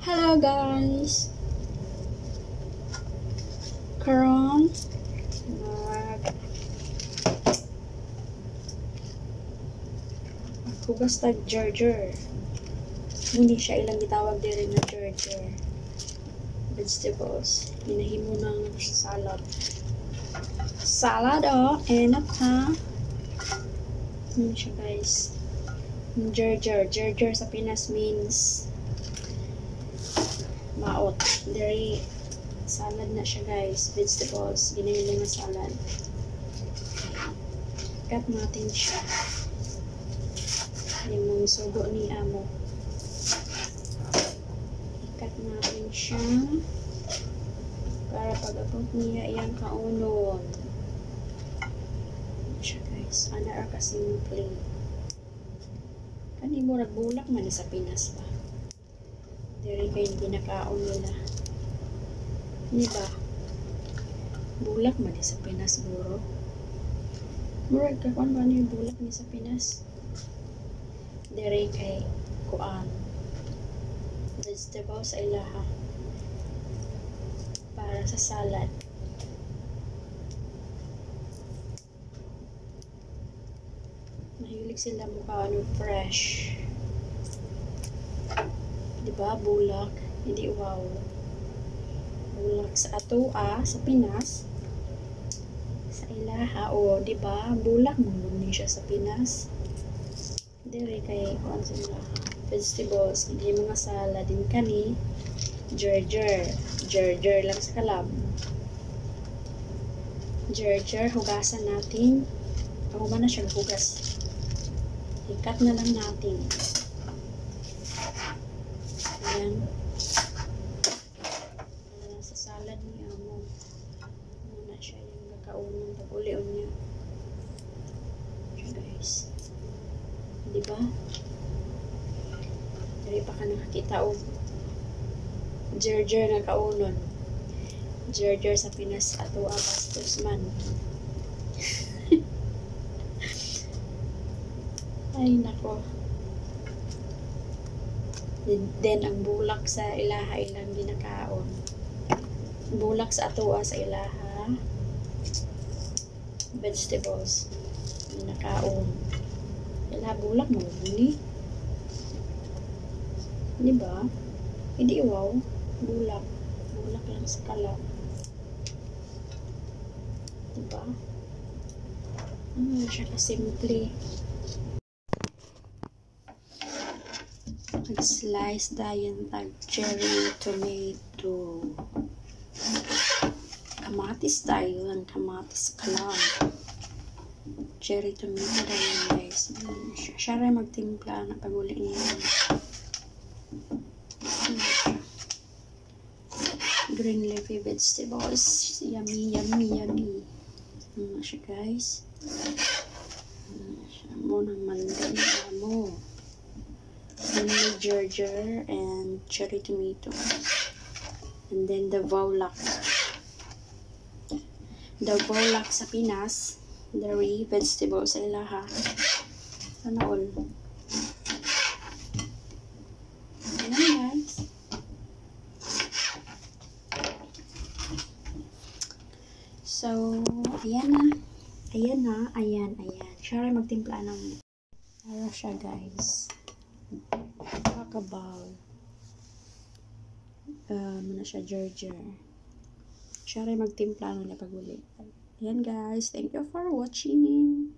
Hello guys! Karon hugas tag jarjar. Muni siya ilang gitawag diri na jarjar. Vegetables. Hinahimo ng salad. Salad enak ha. Yun siya guys. Jarjar. Jarjar sa Pinas means maot. Diri salad na siya guys. Vegetables. Ginahimo na salad. Cut natin siya. Yung mga sugo ni amo. Ikat natin siya para pag-abot niya iyang kaunon. Siya guys. Ana ka simple. Kani mo nagbulak man sa Pinas ba? Diri kay ginakaon nila. Di ba? Bulak man sa Pinas siguro. Murag ka kung ano yung bulak ni sa Pinas. Dere kay kuan vegetables ay laha para sa salad. Mahilig sila mukha fresh, diba? Bulak, hindi wow. Bulak sa atoa sa Pinas sa ilaha diba? Bulak mo ni siya sa Pinas. Dere kay kuan sila vegetables, hindi mga salad din kani jarjar lang sa kalab. Jarjar hugasan natin. Ako ba na siya hugas? Ikat na lang natin. Ayan. Sa salad niya mo. Muna siya yung kakaunan pag-ulion niya. Siya guys. Diba? Dari pa ka nakakita jarjar nga kaunon. Jarjar sa Pinas ato bastos man. Ay nako. Then ang bulak sa ilaha ilang ginakaon. Bulak sa atoa sa ilaha. Vegetables ginakaon. Wala bulak mo ni. Di ba? Hindi wow. Bulak. Bulak lang sa kalab. Di ba? Siya kasimple. Mag-slice tayo tag cherry tomato. Kamatis tayo. Ang kamatis kalab. Cherry tomato tayo guys. Siya rin magtimpla na pag-uli niya. Green leafy vegetables. Yummy. Siya guys. Siya mo ng mandala mo. Only jarjar and cherry tomato. And then the volak. The volak sa Pinas. Dairy vegetables ay laha. Sana all. Ayan guys. So, ayan na. Ayan. Siya rin magtimpla ng para siya guys. Kakabaw. Muna siya jarjar. Siya rin magtimpla ng pag-uli. Ayan guys. Thank you for watching.